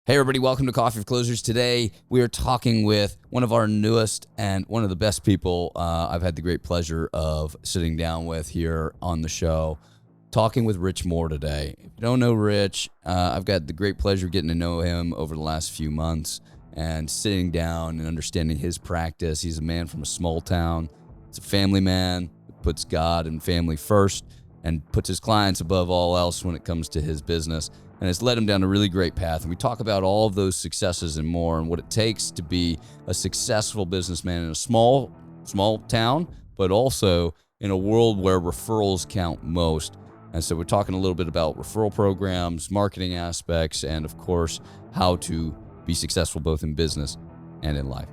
Hey everybody, welcome to Coffee with Closers. Today we are talking with one of our newest and one of the best people I've had the great pleasure of sitting down with here on the show. Talking with Rich Moore today. If you don't know Rich, I've got the great pleasure of getting to know him over the last few months and sitting down and understanding his practice. He's a man from a small town. He's a family man who puts God and family first and puts his clients above all else when it comes to his business. And it's led him down a really great path. And we talk about all of those successes and more and what it takes to be a successful businessman in a small town, but also in a world where referrals count most. And so we're talking a little bit about referral programs, marketing aspects, and of course, how to be successful both in business and in life.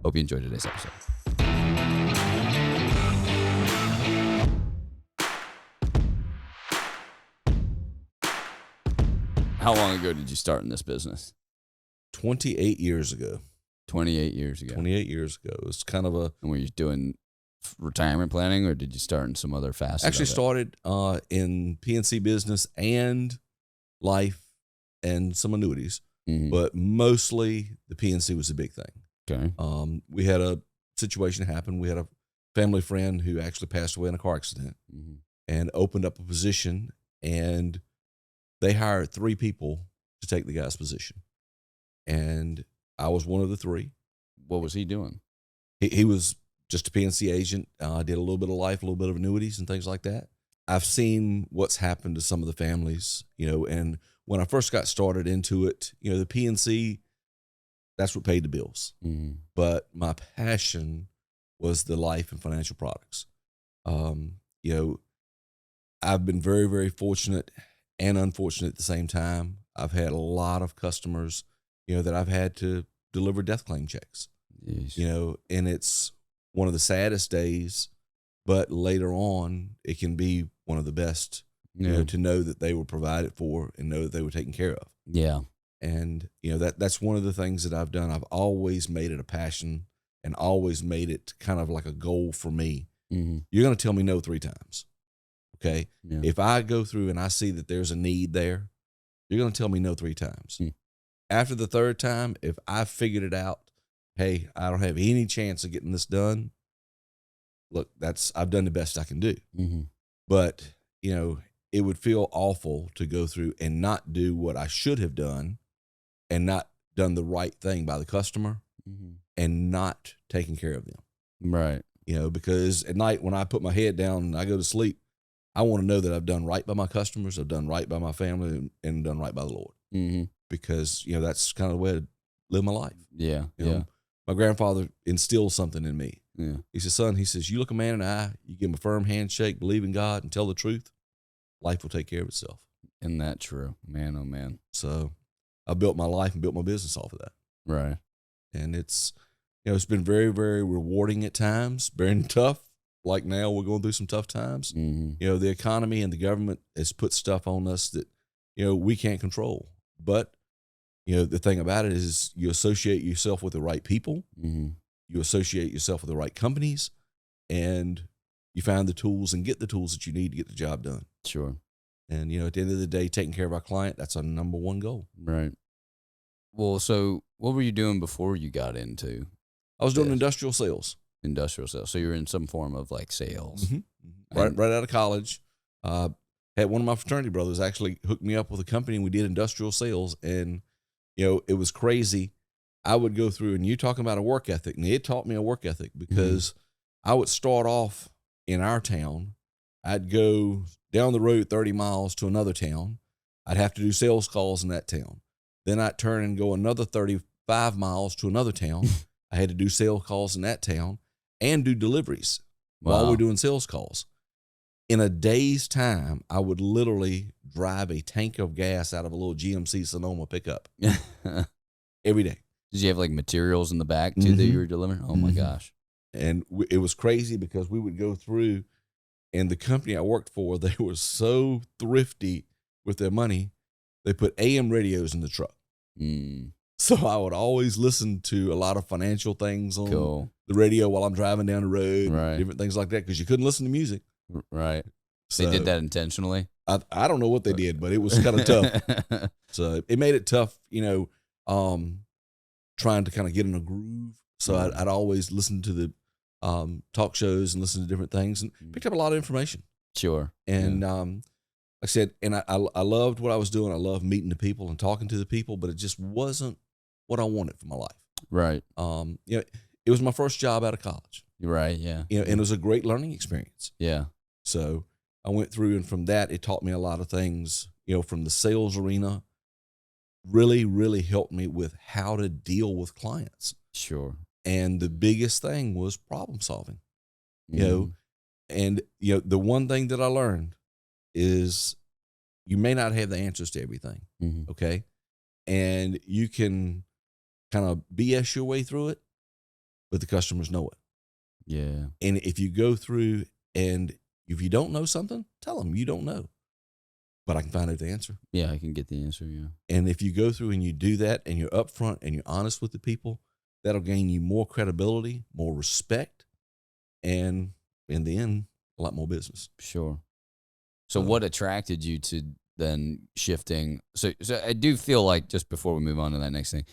Hope you enjoyed today's episode. How long ago did you start in this business? 28 years ago. 28 years ago. 28 years ago. It was kind of a... And were you doing retirement planning, or did you start in some other facet? Actually started in PNC business and life and some annuities, but mostly the PNC was the big thing. Okay. We had a situation happen. We had a family friend who actually passed away in a car accident and opened up a position, and they hired 3 people to take the guy's position. And I was one of the 3. What was he doing? He was just a PNC agent. Did a little bit of life, a little bit of annuities and things like that. I've seen what's happened to some of the families, and when I first got started into it, the PNC, that's what paid the bills. But my passion was the life and financial products. I've been very, very fortunate and unfortunate at the same time. I've had a lot of customers, that I've had to deliver death claim checks, and it's one of the saddest days, but later on it can be one of the best, to know that they were provided for and know that they were taken care of. Yeah. And, that's one of the things that I've done. I've always made it a passion and always made it kind of like a goal for me. You're going to tell me no 3 times. Okay. Yeah. If I go through and I see that there's a need there, you're going to tell me no 3 times. After the 3rd time, if I figured it out, hey, I don't have any chance of getting this done. Look, I've done the best I can do. But, it would feel awful to go through and not do what I should have done and not done the right thing by the customer and not taking care of them. Right. Because at night when I put my head down and I go to sleep, I want to know that I've done right by my customers, I've done right by my family, and done right by the Lord. Because, that's kind of the way to live my life. Yeah. My grandfather instilled something in me. Yeah. He says, son, you look a man in the eye, you give him a firm handshake, believe in God, and tell the truth, life will take care of itself. Isn't that true? Man, oh man. So I built my life and built my business off of that. Right. And it's, it's been very, very rewarding at times, very tough. Like now we're going through some tough times. The economy and the government has put stuff on us that, we can't control. But, the thing about it is you associate yourself with the right people. You associate yourself with the right companies, and you find the tools and get the tools that you need to get the job done. Sure. And, at the end of the day, taking care of our client, that's our number one goal. Right. Well, so what were you doing before you got into? I was doing industrial sales. Industrial sales. So you're in some form of like sales. Right out of college. Had one of my fraternity brothers actually hooked me up with a company, and we did industrial sales. And, it was crazy. I would go through, and you talking about a work ethic, and it taught me a work ethic because I would start off in our town. I'd go down the road 30 miles to another town. I'd have to do sales calls in that town. Then I'd turn and go another 35 miles to another town. I had to do sales calls in that town and do deliveries while we're doing sales calls. In a day's time, I would literally drive a tank of gas out of a little GMC Sonoma pickup every day. Did you have like materials in the back too that you were delivering? Oh my gosh. And it was crazy because we would go through, and the company I worked for, they were so thrifty with their money. They put AM radios in the truck. So I would always listen to a lot of financial things on the radio while I'm driving down the road, different things like that, because you couldn't listen to music. Right. So they did that intentionally? I don't know what they did, but it was kind of tough. So it made it tough. trying to kind of get in a groove. So I'd always listen to the talk shows and listen to different things and picked up a lot of information. Sure. And like I said, and I loved what I was doing. I loved meeting the people and talking to the people, but it just wasn't what I wanted for my life. Right. It was my first job out of college. Right. Yeah. And it was a great learning experience. Yeah. So I went through, and from that, it taught me a lot of things, from the sales arena, really, really helped me with how to deal with clients. Sure. And the biggest thing was problem solving, Mm-hmm. and, the one thing that I learned is you may not have the answers to everything. Mm-hmm. Okay. And you can kind of BS your way through it, but the customers know it. Yeah. And if you go through and if you don't know something, tell them you don't know, but I can find out the answer. Yeah. I can get the answer. Yeah. And if you go through and you do that and you're upfront and you're honest with the people, that'll gain you more credibility, more respect, and in the end, a lot more business. Sure. So what attracted you to then shifting? So I do feel like, just before we move on to that next thing,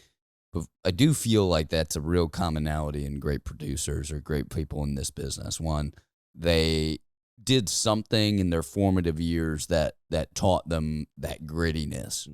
I do feel like that's a real commonality in great producers or great people in this business. One, they did something in their formative years that taught them that grittiness,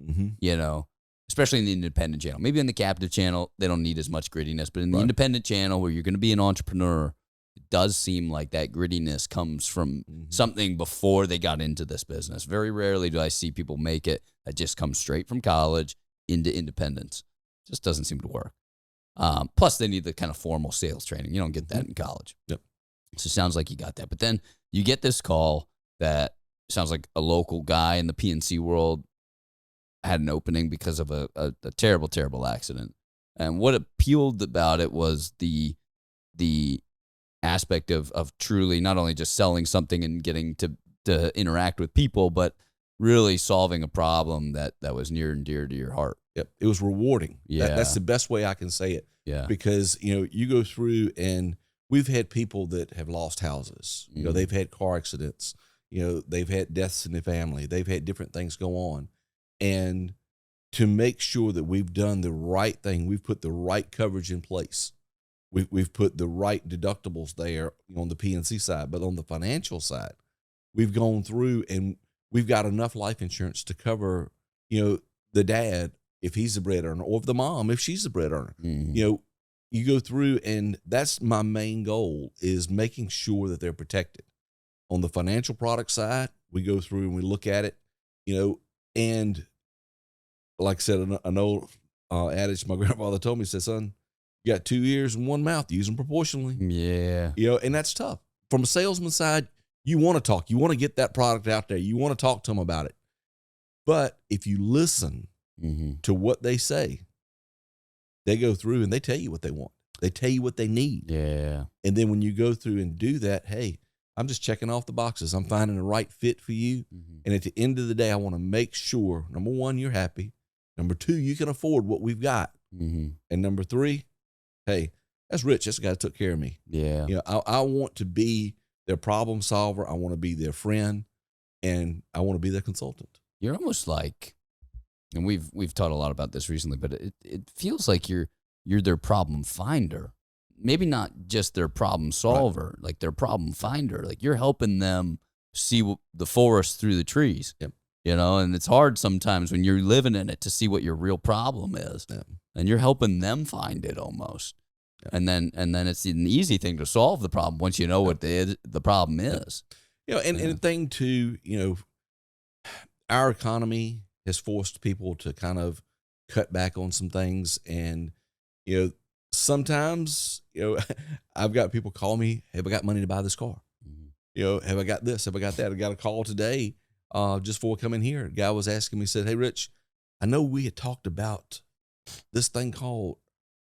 especially in the independent channel. Maybe in the captive channel, they don't need as much grittiness, but in the independent channel where you're going to be an entrepreneur, it does seem like that grittiness comes from something before they got into this business. Very rarely do I see people make it that just comes straight from college into independence. Just doesn't seem to work. Plus, they need the kind of formal sales training. You don't get that in college. Yep. So it sounds like you got that. But then you get this call that sounds like a local guy in the PNC world had an opening because of a terrible, terrible accident. And what appealed about it was the aspect of truly not only just selling something and getting to interact with people, but really solving a problem that was near and dear to your heart. Yep. It was rewarding. Yeah. That's the best way I can say it. Yeah. Because, you go through and we've had people that have lost houses. They've had car accidents. They've had deaths in their family. They've had different things go on. And to make sure that we've done the right thing, we've put the right coverage in place. We've put the right deductibles there on the PNC side, but on the financial side, we've gone through and we've got enough life insurance to cover, the dad if he's the bread earner, or the mom if she's the bread earner. You go through, and that's my main goal, is making sure that they're protected. On the financial product side, we go through and we look at it, and like I said, an old adage my grandfather told me, he said, son, you got 2 ears and 1 mouth, use them proportionally. Yeah. And that's tough. From a salesman side, you want to talk. You want to get that product out there. You want to talk to them about it. But if you listen to what they say, they go through and they tell you what they want. They tell you what they need. Yeah. And then when you go through and do that, hey, I'm just checking off the boxes. I'm finding the right fit for you. And at the end of the day, I want to make sure, number one, you're happy. Number two, you can afford what we've got. And number three, hey, that's Rich. That's the guy that took care of me. Yeah. I want to be their problem solver. I want to be their friend, and I want to be their consultant. You're almost like, and we've taught a lot about this recently, but it feels like you're their problem finder. Maybe not just their problem solver, like their problem finder. Like you're helping them see the forest through the trees. Yep. And it's hard sometimes when you're living in it to see what your real problem is. Yep. And you're helping them find it almost. Yep. And then it's an easy thing to solve the problem once you know what the problem is. And the thing too, our economy has forced people to kind of cut back on some things. And, sometimes, I've got people call me, have I got money to buy this car? Have I got this? Have I got that? I got a call today just before coming here. A guy was asking me, said, hey, Rich, I know we had talked about this thing called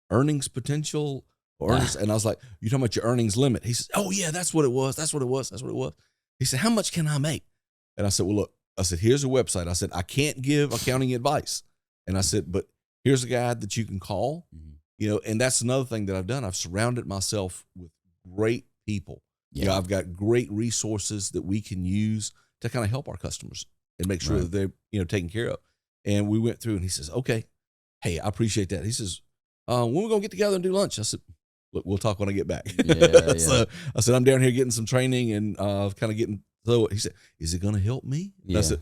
earnings potential or earnings. And I was like, you talking about your earnings limit? He said, oh, yeah, that's what it was. That's what it was. That's what it was. He said, how much can I make? And I said, well, look, here's a website. I said, I can't give accounting advice. And I said, but here's a guy that you can call, and that's another thing that I've done. I've surrounded myself with great people. Yeah. I've got great resources that we can use to kind of help our customers and make sure that they're, taken care of. And we went through and he says, okay, Hey, I appreciate that. He says, when we going to get together and do lunch? I said, look, we'll talk when I get back. Yeah, So I said, I'm down here getting some training and kind of getting, so he said, is it going to help me? And I said,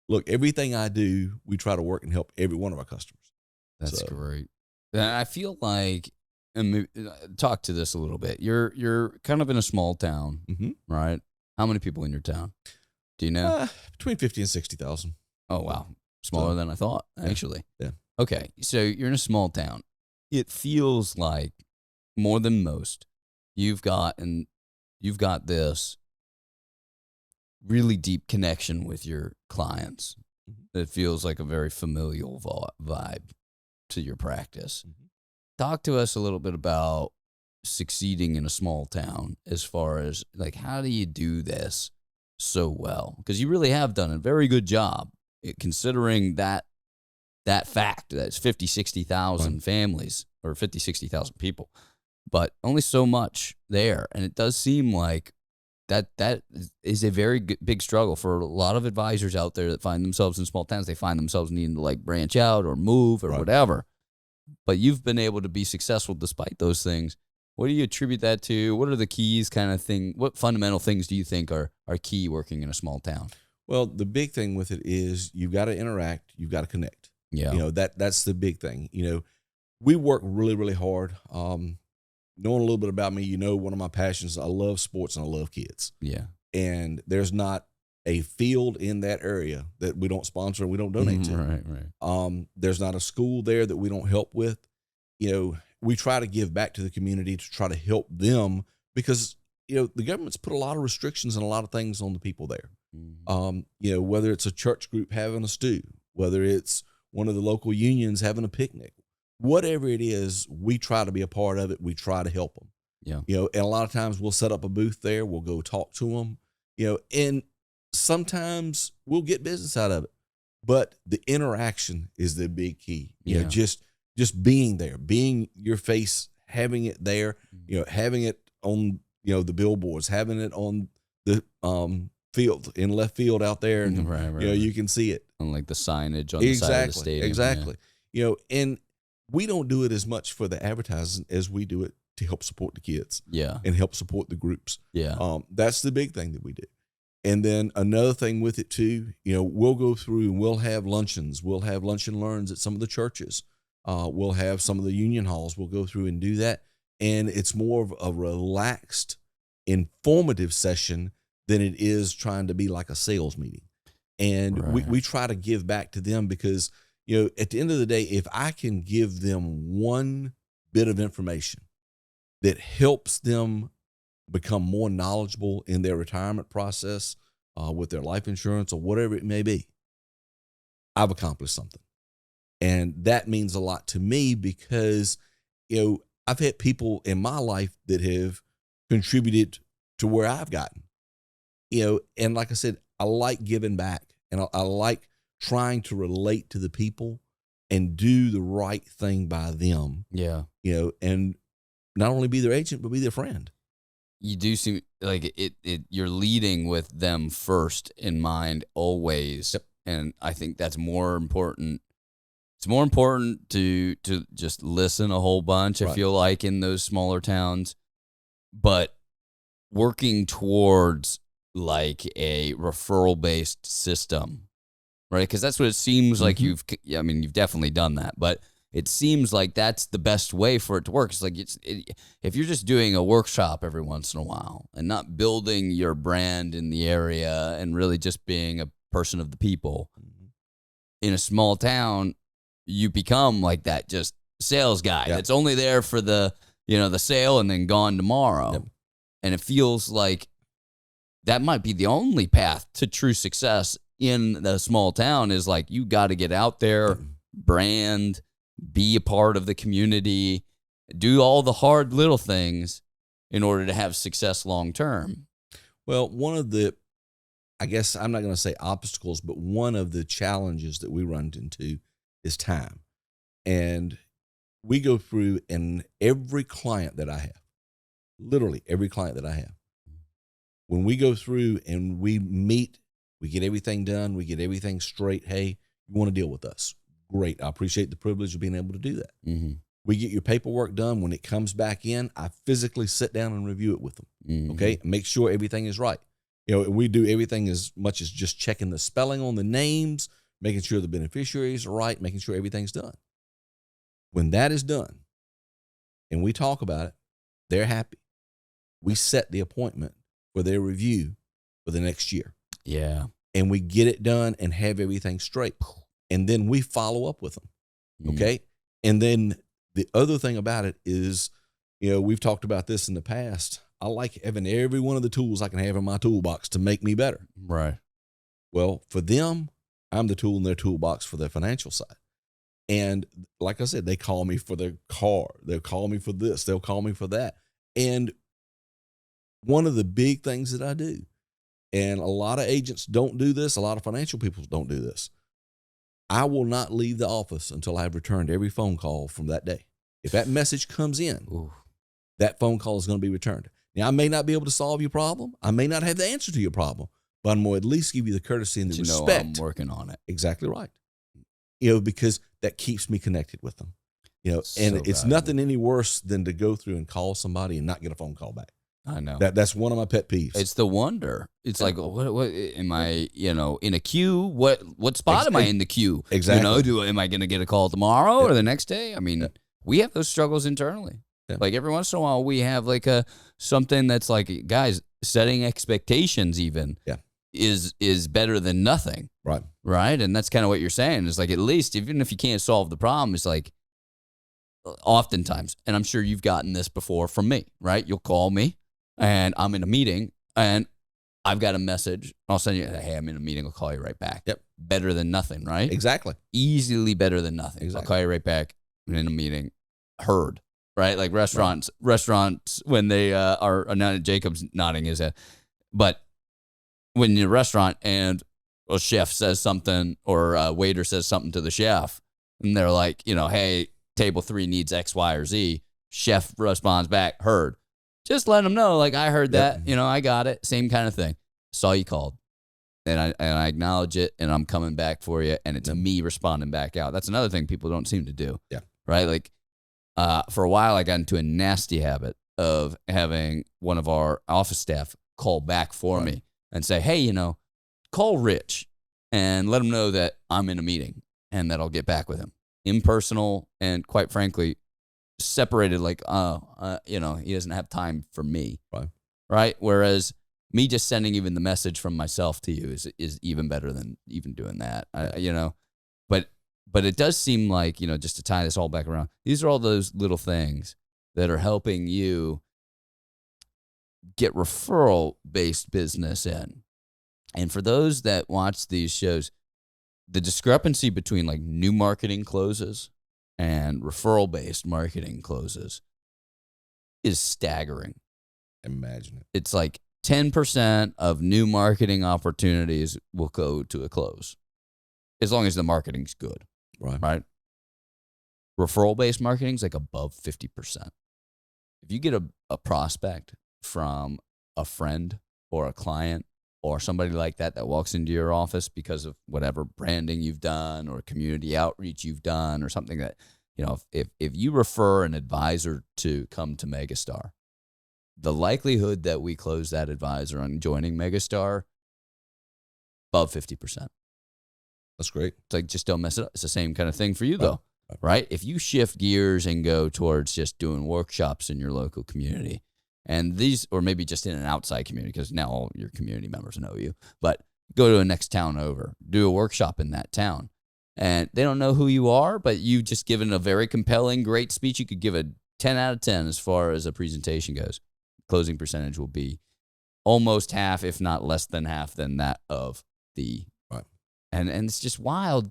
look, everything I do, we try to work and help every one of our customers. That's great. And I feel like, and talk to this a little bit. You're kind of in a small town, right? How many people in your town? Do you know? Between 50 and 60,000. Oh, wow. Smaller than I thought, actually. Yeah. Okay. So you're in a small town. It feels like more than most, you've got this really deep connection with your clients. It feels like a very familial vibe to your practice. Talk to us a little bit about succeeding in a small town as far as, like, how do you do this so well? Because you really have done a very good job considering that fact that it's 50, 60,000 families or 50, 60,000 people, but only so much there. And it does seem like that is a very big struggle for a lot of advisors out there that find themselves in small towns. They find themselves needing to, like, branch out or move or whatever. But you've been able to be successful despite those things. What do you attribute that to? What are the keys kind of thing? What fundamental things do you think are key working in a small town? Well, the big thing with it is you've got to interact. You've got to connect. Yeah. You know, that's the big thing. You know, we work really, really hard. Knowing a little bit about me, you know, one of my passions, I love sports and I love kids. Yeah. And there's not a field in that area that we don't sponsor and we don't donate to. Right. There's not a school there that we don't help with. You know, we try to give back to the community to try to help them because, you know, the government's put a lot of restrictions and a lot of things on the people there. You know, whether it's a church group having a stew, whether it's one of the local unions having a picnic, whatever it is, we try to be a part of it. We try to help them. Yeah. You know, and a lot of times we'll set up a booth there. We'll go talk to them, you know, and sometimes we'll get business out of it, but the interaction is the big key. You know, just being there, being your face, having it there, you know, having it on, you know, the billboards, having it on the, field in left field out there. And, you know, you can see it on, like, the signage on the side of the stadium. Exactly. You know, and we don't do it as much for the advertising as we do it to help support the kids. Yeah. And help support the groups. Yeah. That's the big thing that we do. And then another thing with it too, you know, we'll go through and we'll have luncheons. We'll have lunch and learns at some of the churches. We'll have some of the union halls. We'll go through and do that. And it's more of a relaxed, informative session than it is trying to be like a sales meeting. And we try to give back to them because, you know, at the end of the day, if I can give them one bit of information that helps them become more knowledgeable in their retirement process, with their life insurance or whatever it may be, I've accomplished something. And that means a lot to me because, you know, I've had people in my life that have contributed to where I've gotten, you know, and like I said, I like giving back and I like trying to relate to the people and do the right thing by them. Yeah. You know, and not only be their agent, but be their friend. You do seem like you're leading with them first in mind always. Yep. And I think that's more important. It's more important to just listen a whole bunch, I feel like, in those smaller towns, but working towards, like, a referral-based system, right? Because that's what it seems like you've definitely done that, but it seems like that's the best way for it to work. It's like if you're just doing a workshop every once in a while and not building your brand in the area and really just being a person of the people, in a small town, you become like that just sales guy that's only there for the sale and then gone tomorrow. Yep. And it feels like that might be the only path to true success in the small town is, like, you got to get out there, brand, be a part of the community, do all the hard little things in order to have success long term. Well, one of the, I guess I'm not going to say obstacles, but one of the challenges that we run into is time. And we go through, and every client that I have, literally every client that I have, when we go through and we meet, we get everything done, we get everything straight. Hey, you want to deal with us? Great. I appreciate the privilege of being able to do that. Mm-hmm. We get your paperwork done. When it comes back in, I physically sit down and review it with them. Mm-hmm. Okay. Make sure everything is right. We do everything as much as just checking the spelling on the names, making sure the beneficiaries are right, making sure everything's done. When that is done and we talk about it, they're happy. We set the appointment for their review for the next year. Yeah. And we get it done and have everything straight. And then we follow up with them. Okay. And then the other thing about it is, we've talked about this in the past. I like having every one of the tools I can have in my toolbox to make me better. Right. Well, for them, I'm the tool in their toolbox for their financial side. And like I said, they call me for their car. They'll call me for this. They'll call me for that. And one of the big things that I do, and a lot of agents don't do this, a lot of financial people don't do this, I will not leave the office until I've returned every phone call from that day. If that message comes in, that phone call is going to be returned. Now, I may not be able to solve your problem. I may not have the answer to your problem, but I'm going to at least give you the courtesy and the respect. I'm working on it. Exactly right. Because that keeps me connected with them. And So it's valuable. Nothing any worse than to go through and call somebody and not get a phone call back. I know. That's one of my pet peeves. It's the wonder. It's like, what am I, in a queue? What spot am I in the queue? Exactly. Am I going to get a call tomorrow or the next day? I mean, we have those struggles internally. Yeah. Like every once in a while, we have like something that's like, guys, setting expectations even is better than nothing. Right. Right. And that's kind of what you're saying. It's like, at least even if you can't solve the problem, it's like oftentimes, and I'm sure you've gotten this before from me, right? You'll call me and I'm in a meeting and I've got a message. I'll send you, hey, I'm in a meeting. I'll call you right back. Yep. Better than nothing, right? Exactly. Easily better than nothing. Exactly. I'll call you right back. I'm in a meeting. Heard. Right? Like restaurants when they are, now Jacob's nodding his head. But when you're in a restaurant and a chef says something or a waiter says something to the chef and they're like, hey, table 3 needs X, Y, or Z. Chef responds back, heard. Just let them know, like, I heard that, I got it. Same kind of thing. Saw you called. And I acknowledge it and I'm coming back for you. And it's me responding back out. That's another thing people don't seem to do. Yeah. Right? Like, for a while, I got into a nasty habit of having one of our office staff call back for me and say, hey, call Rich and let him know that I'm in a meeting and that I'll get back with him. Impersonal and, quite frankly, separated, like, he doesn't have time for me. Right? Whereas me just sending even the message from myself to you is even better than even doing that. But it does seem like, just to tie this all back around, these are all those little things that are helping you get referral-based business in. And for those that watch these shows, the discrepancy between like new marketing closes and referral-based marketing closes is staggering. Imagine it. It's like 10% of new marketing opportunities will go to a close, as long as the marketing's good. Right. Referral-based marketing is like above 50%. If you get a prospect from a friend or a client or somebody like that walks into your office because of whatever branding you've done or community outreach you've done or something that, if you refer an advisor to come to Megastar, the likelihood that we close that advisor on joining Megastar, above 50%. That's great. It's like, just don't mess it up. It's the same kind of thing for you, though, right? If you shift gears and go towards just doing workshops in your local community, and these, or maybe just in an outside community, because now all your community members know you, but go to a next town over, do a workshop in that town, and they don't know who you are, but you've just given a very compelling, great speech. You could give a 10 out of 10 as far as a presentation goes. Closing percentage will be almost half, if not less than half, than that of the. And it's just wild,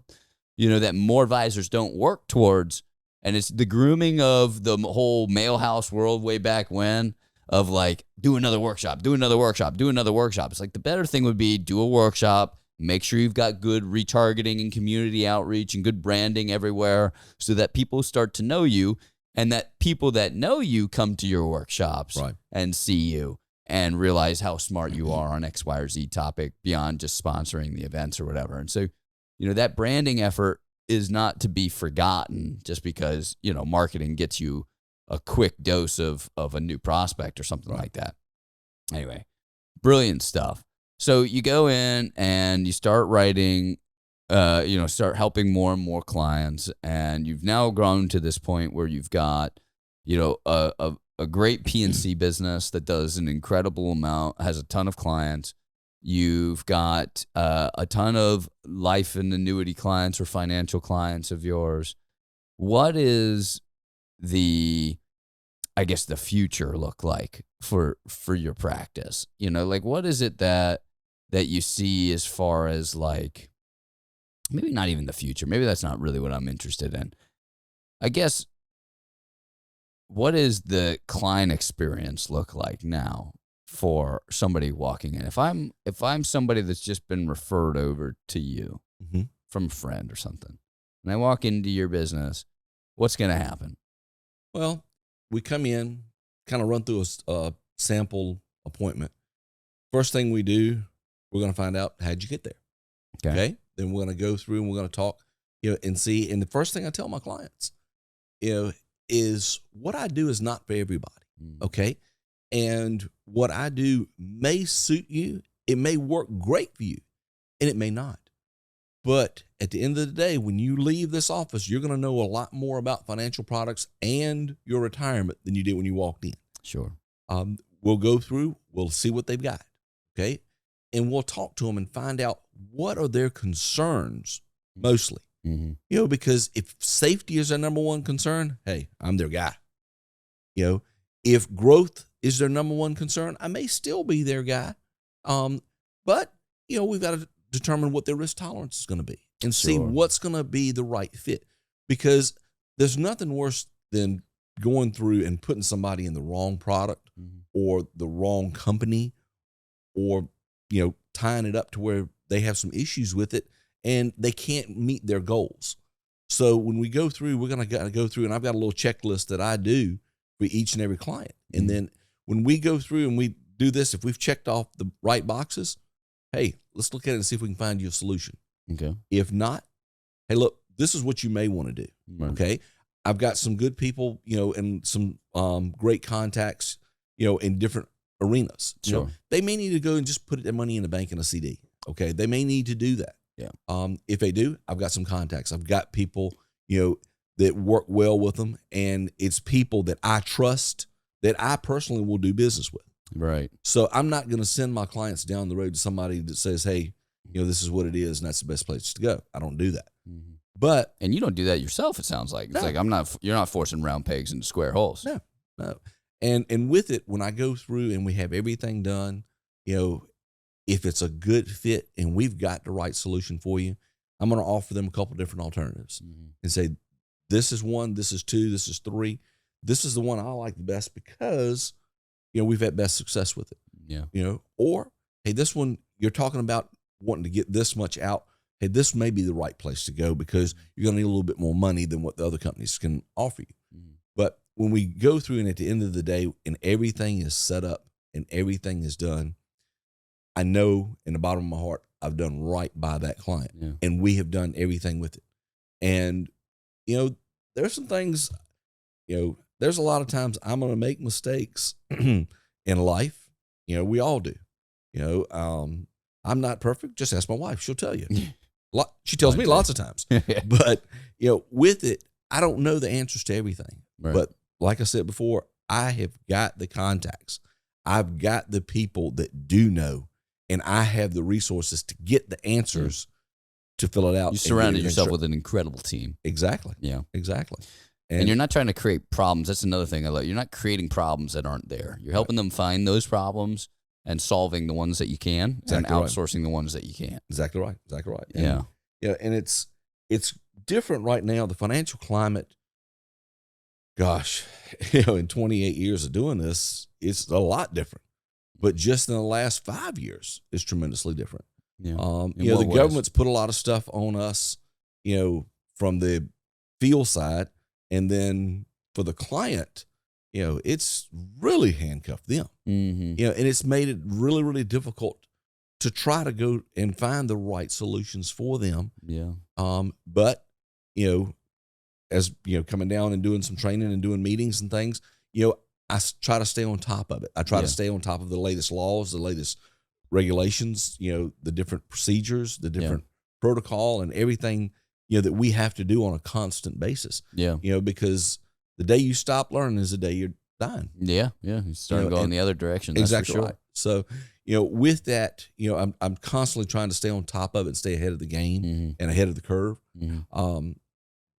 that more advisors don't work towards, and it's the grooming of the whole mail house world way back when, of like, do another workshop, do another workshop, do another workshop. It's like the better thing would be do a workshop, make sure you've got good retargeting and community outreach and good branding everywhere so that people start to know you, and that people that know you come to your workshops and see you and realize how smart you are on X, Y, or Z topic beyond just sponsoring the events or whatever. And so, that branding effort is not to be forgotten just because, marketing gets you a quick dose of a new prospect or something like that. Anyway, brilliant stuff. So you go in and you start writing, start helping more and more clients, and you've now grown to this point where you've got, a great P&C business that does an incredible amount, has a ton of clients. You've got a ton of life and annuity clients or financial clients of yours. What is the future look like for your practice? What is it that you see as far as maybe not even the future. Maybe that's not really what I'm interested in. I guess, what does the client experience look like now for somebody walking in? If I'm somebody that's just been referred over to you from a friend or something, and I walk into your business, what's going to happen? Well, we come in, kind of run through a sample appointment. First thing we do, we're going to find out, how'd you get there? Okay. Then we're going to go through and we're going to talk, and see. And the first thing I tell my clients, is what I do is not for everybody. Okay. And what I do may suit you. It may work great for you, and it may not. But at the end of the day, when you leave this office, you're going to know a lot more about financial products and your retirement than you did when you walked in. Sure. We'll go through, we'll see what they've got. Okay. And we'll talk to them and find out what are their concerns mostly. Because if safety is their number one concern, hey, I'm their guy. If growth is their number one concern, I may still be their guy. But we've got to determine what their risk tolerance is going to be and see what's going to be the right fit. Because there's nothing worse than going through and putting somebody in the wrong product or the wrong company, or, tying it up to where they have some issues with it and they can't meet their goals. So when we go through, we're going to go through, and I've got a little checklist that I do for each and every client. And then when we go through and we do this, if we've checked off the right boxes, hey, let's look at it and see if we can find you a solution. Okay. If not, hey, look, this is what you may want to do. Right. Okay. I've got some good people, and some great contacts, in different arenas. Sure. They may need to go and just put their money in the bank in a CD. Okay. They may need to do that. Yeah. If they do, I've got some contacts. I've got people, that work well with them, and it's people that I trust, that I personally will do business with. Right. So I'm not going to send my clients down the road to somebody that says, hey, this is what it is, and that's the best place to go. I don't do that. And you don't do that yourself, it sounds like. It's you're not forcing round pegs into square holes. No. And with it, when I go through and we have everything done, if it's a good fit and we've got the right solution for you, I'm going to offer them a couple different alternatives and say, this is one, this is two, this is three. This is the one I like the best because, we've had best success with it. Yeah. Or, hey, this one, you're talking about wanting to get this much out. Hey, this may be the right place to go because you're going to need a little bit more money than what the other companies can offer you. But when we go through and at the end of the day and everything is set up and everything is done, I know in the bottom of my heart, I've done right by that client, and we have done everything with it. And, there's some things, there's a lot of times I'm going to make mistakes in life. We all do. I'm not perfect. Just ask my wife. She'll tell you. She tells me lots of times. But, with it, I don't know the answers to everything. Right. But like I said before, I have got the contacts. I've got the people that do know, and I have the resources to get the answers to fill it out. You surrounded yourself with an incredible team. Exactly. Yeah. Exactly. And you're not trying to create problems. That's another thing I love. You're not creating problems that aren't there. You're helping them find those problems and solving the ones that you can, and outsourcing the ones that you can't. Exactly right. Exactly right. And, and it's different right now. The financial climate, gosh, in 28 years of doing this, it's a lot different. But just in the last 5 years, it's tremendously different. Yeah. The government's put a lot of stuff on us, from the field side, and then for the client, it's really handcuffed them. And it's made it really, really difficult to try to go and find the right solutions for them. Yeah. But as coming down and doing some training and doing meetings and things, I try to stay on top of it. I try to stay on top of the latest laws, the latest regulations, the different procedures, the different protocol and everything, that we have to do on a constant basis. Yeah. Because the day you stop learning is the day you're dying. Yeah. Yeah. You start going the other direction. That's Exactly for sure. right. So, with that, I'm constantly trying to stay on top of it and stay ahead of the game and ahead of the curve.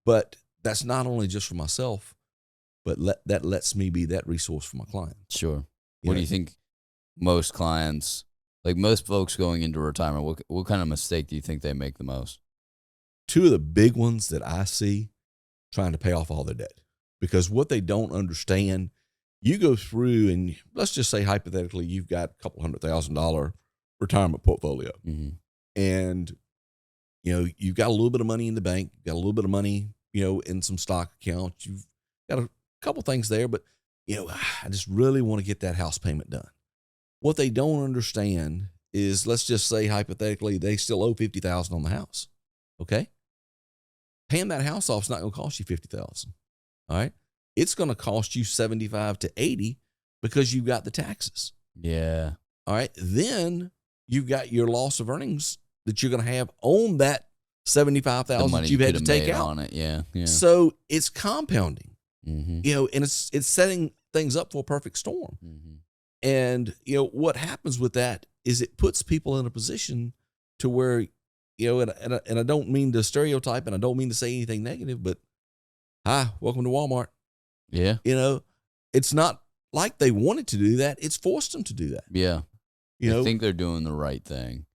But that's not only just for myself, but that lets me be that resource for my client. Sure. What do you think most clients, like most folks going into retirement, what kind of mistake do you think they make the most? Two of the big ones that I see, trying to pay off all their debt. Because what they don't understand, you go through and let's just say hypothetically you've got a couple $100,000 retirement portfolio. And, you've got a little bit of money in the bank, you've got a little bit of money, in some stock accounts. You've got a couple things there, but, I just really want to get that house payment done. What they don't understand is, let's just say hypothetically, they still owe $50,000 on the house. Okay. Paying that house off is not going to cost you $50,000. All right. It's going to cost you 75 to 80 because you've got the taxes. Yeah. All right. Then you've got your loss of earnings that you're going to have on that 75,000 that you've had to take out on it. Yeah. Yeah. So it's compounding, and it's setting things up for a perfect storm. And, what happens with that is it puts people in a position to where, and I don't mean to stereotype and I don't mean to say anything negative, but hi, welcome to Walmart. Yeah. It's not like they wanted to do that. It's forced them to do that. Yeah. I think they're doing the right thing.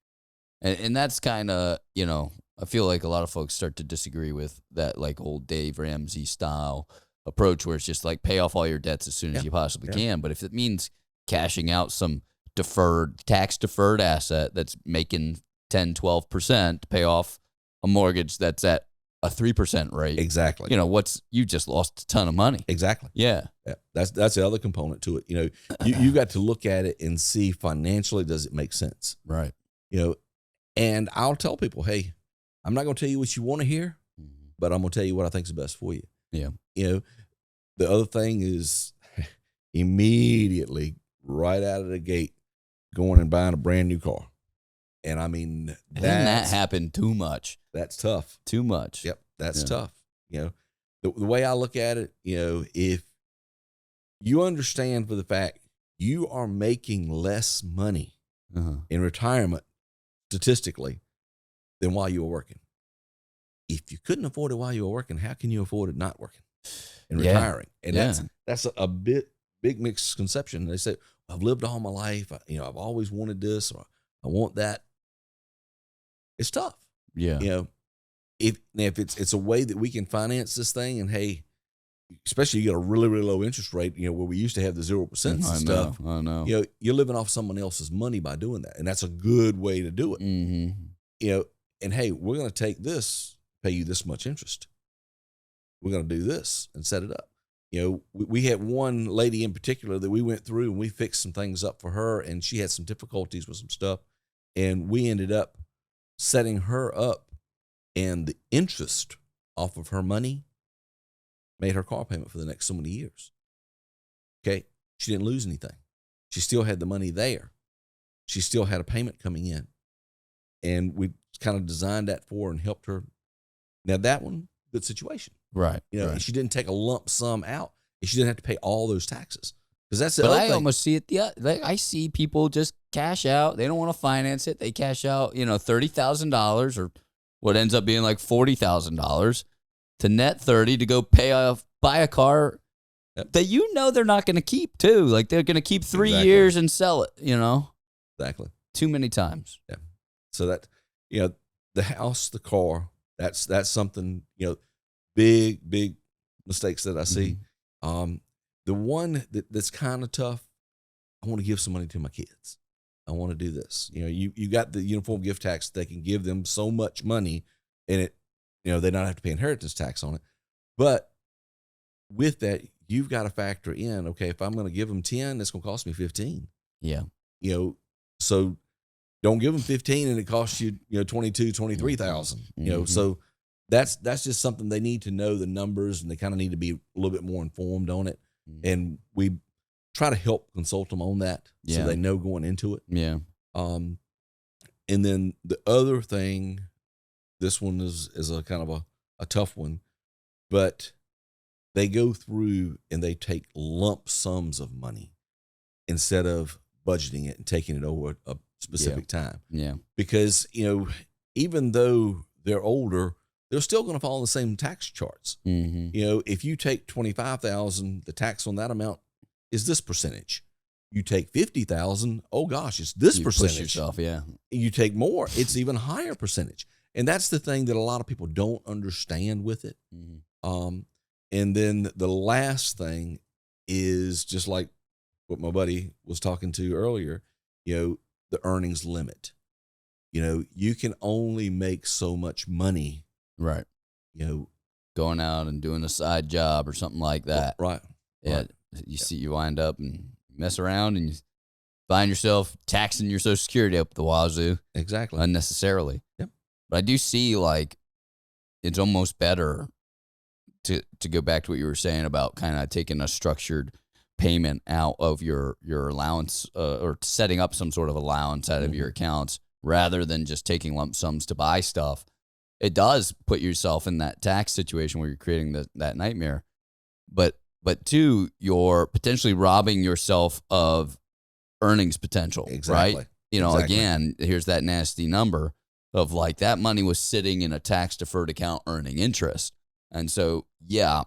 And that's kind of, I feel like a lot of folks start to disagree with that, like old Dave Ramsey style approach where it's just like pay off all your debts as soon as you possibly can. But if it means cashing out some tax deferred asset that's making 10, 12% to pay off a mortgage that's at a 3% rate. Exactly. You just lost a ton of money. Exactly. Yeah. That's the other component to it. You got to look at it and see financially, does it make sense? Right. And I'll tell people, hey, I'm not going to tell you what you want to hear, but I'm going to tell you what I think is best for you. Yeah. The other thing is immediately right out of the gate, going and buying a brand new car. And I mean, that happened too much. That's tough. Too much. Yep. That's tough. The way I look at it, if you understand for the fact you are making less money in retirement statistically than while you were working. If you couldn't afford it while you were working, how can you afford it not working and retiring? And that's a big misconception. They say, I've lived all my life. I've always wanted this, or I want that. It's tough. Yeah. If it's a way that we can finance this thing, and hey, especially you got a really, really low interest rate, where we used to have the 0% and stuff. I know. You're living off someone else's money by doing that. And that's a good way to do it. And hey, we're going to take this, pay you this much interest. We're going to do this and set it up. We had one lady in particular that we went through and we fixed some things up for her, and she had some difficulties with some stuff. And we ended up setting her up, and the interest off of her money made her car payment for the next so many years. Okay. She didn't lose anything. She still had the money there. She still had a payment coming in. And we kind of designed that for her and helped her. Now that one, good situation. Right. And she didn't take a lump sum out. And she didn't have to pay all those taxes. Because that's the other thing. I almost see it. Yeah, like I see people just cash out. They don't want to finance it. They cash out, $30,000 or what ends up being like $40,000 to net 30 to go buy a car that they're not going to keep too. Like they're going to keep 3 years and sell it. Exactly. Too many times. Yeah. So that the house, the car, that's something big mistakes that I see. The one that's kind of tough, I want to give some money to my kids. I want to do this. You got the uniform gift tax. They can give them so much money, and it, they don't have to pay inheritance tax on it. But with that, you've got to factor in, okay, if I'm going to give them 10, it's going to cost me 15. Yeah. So don't give them 15 and it costs you, 22, 23,000, so that's just something they need to know the numbers, and they kind of need to be a little bit more informed on it. And we try to help consult them on that so they know going into it. Yeah. And then the other thing, this one is a kind of a tough one, but they go through and they take lump sums of money instead of budgeting it and taking it over a specific time. Yeah. Because, even though they're older, they're still going to follow the same tax charts. If you take $25,000, the tax on that amount is this percentage. You take $50,000, oh gosh, it's this percentage. Push yourself, yeah. You take more, it's even higher percentage. And that's the thing that a lot of people don't understand with it. And then the last thing is just like what my buddy was talking to earlier, the earnings limit. You can only make so much money. Right. Going out and doing a side job or something like that. Right. Yeah. Right. You wind up and mess around and you find yourself taxing your Social Security up the wazoo. Exactly. Unnecessarily. Yep. But I do see it's almost better to go back to what you were saying about kind of taking a structured payment out of your allowance or setting up some sort of allowance out of your accounts rather than just taking lump sums to buy stuff. It does put yourself in that tax situation where you're creating that nightmare. But two, you're potentially robbing yourself of earnings potential, exactly. Right? Again, here's that nasty number of that money was sitting in a tax deferred account earning interest. And so, yeah,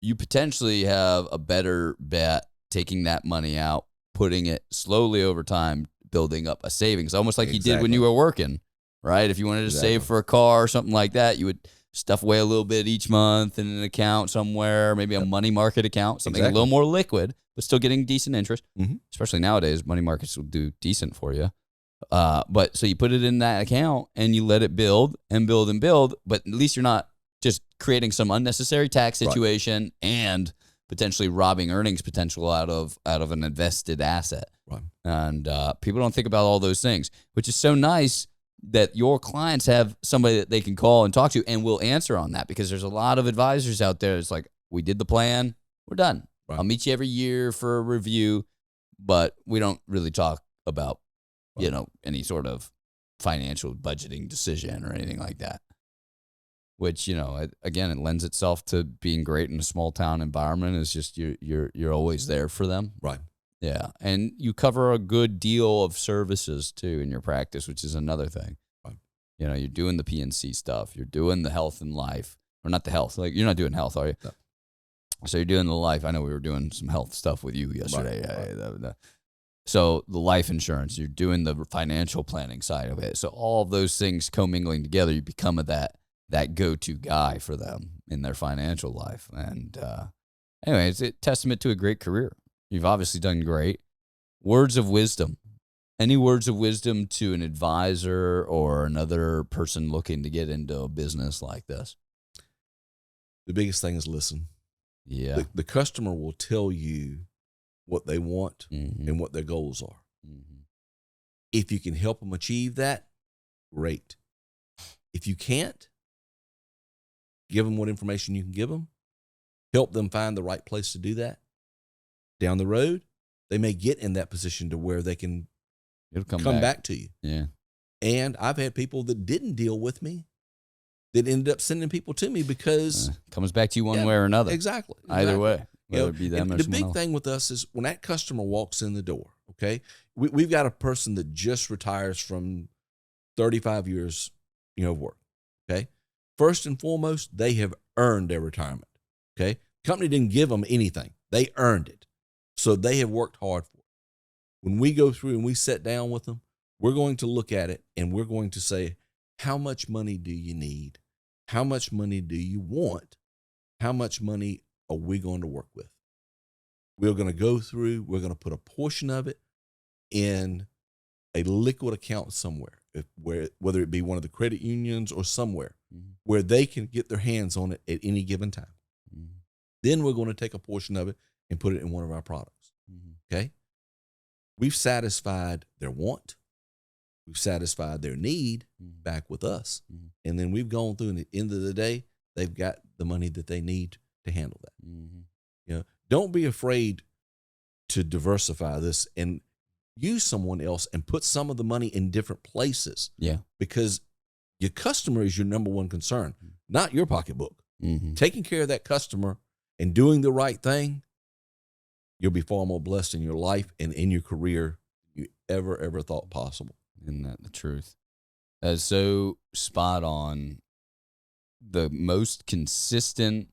you potentially have a better bet taking that money out, putting it slowly over time, building up a savings, almost like you did when you were working, right? If you wanted to save for a car or something like that, you would stuff away a little bit each month in an account somewhere, maybe a money market account, something a little more liquid, but still getting decent interest. Especially nowadays, money markets will do decent for you. But so you put it in that account and you let it build and build and build, but at least you're not just creating some unnecessary tax situation and potentially robbing earnings potential out of an invested asset. Right. And people don't think about all those things, which is so nice that your clients have somebody that they can call and talk to and will answer on that, because there's a lot of advisors out there. It's like, we did the plan, we're done. Right. I'll meet you every year for a review, but we don't really talk about, any sort of financial budgeting decision or anything like that. Which, again, it lends itself to being great in a small town environment. It's just you're always there for them. Right. Yeah. And you cover a good deal of services too in your practice, which is another thing. Right. You're doing the PNC stuff. You're doing the health and life. Or not the health. You're not doing health, are you? No. So you're doing the life. I know we were doing some health stuff with you yesterday. Right. So the life insurance, you're doing the financial planning side of it. So all of those things commingling together, you become that go-to guy for them in their financial life. And anyway, it's a testament to a great career. You've obviously done great. Words of wisdom. Any words of wisdom to an advisor or another person looking to get into a business like this? The biggest thing is listen. Yeah. The customer will tell you what they want and what their goals are. If you can help them achieve that, great. If you can't, give them what information you can give them. Help them find the right place to do that. Down the road, they may get in that position to where they can come back to you. Yeah. And I've had people that didn't deal with me that ended up sending people to me because comes back to you one way or another. Exactly. Either way, whether it be them or the someone big else. thing with us is when that customer walks in the door, okay, we've got a person that just retires from 35 years, of work. Okay. First and foremost, they have earned their retirement. Okay. Company didn't give them anything. They earned it. So they have worked hard for it. When we go through and we sit down with them, we're going to look at it and we're going to say, how much money do you need? How much money do you want? How much money are we going to work with? We're going to go through, we're going to put a portion of it in a liquid account somewhere, whether it be one of the credit unions or somewhere where they can get their hands on it at any given time. Then we're going to take a portion of it and put it in one of our products. Okay. We've satisfied their want. we've satisfied their need back with us. And then we've gone through, and at the end of the day, they've got the money that they need to handle that. You know, don't be afraid to diversify this and use someone else and put some of the money in different places. Yeah. Because your customer is your number one concern, not your pocketbook. Taking care of that customer and doing the right thing, you'll be far more blessed in your life and in your career than you ever thought possible. Isn't that the truth? That is so spot on. The most consistent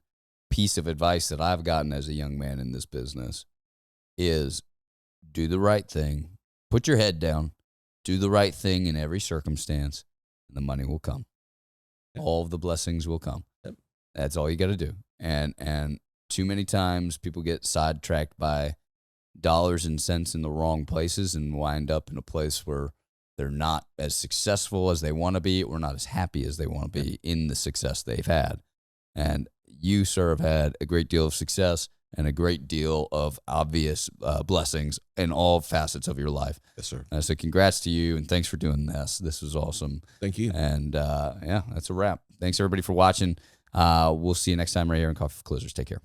piece of advice that I've gotten as a young man in this business is do the right thing, put your head down, do the right thing in every circumstance, and the money will come. Yep. All of the blessings will come. Yep. That's all you got to do. And too many times people get sidetracked by dollars and cents in the wrong places and wind up in a place where they're not as successful as they want to be or not as happy as they want to be in the success they've had. And you, sir, have had a great deal of success and a great deal of obvious blessings in all facets of your life. Yes, sir. So congrats to you, and thanks for doing this. This was awesome. Thank you. And, yeah, that's a wrap. Thanks, everybody, for watching. We'll see you next time right here on Coffee for Closers. Take care.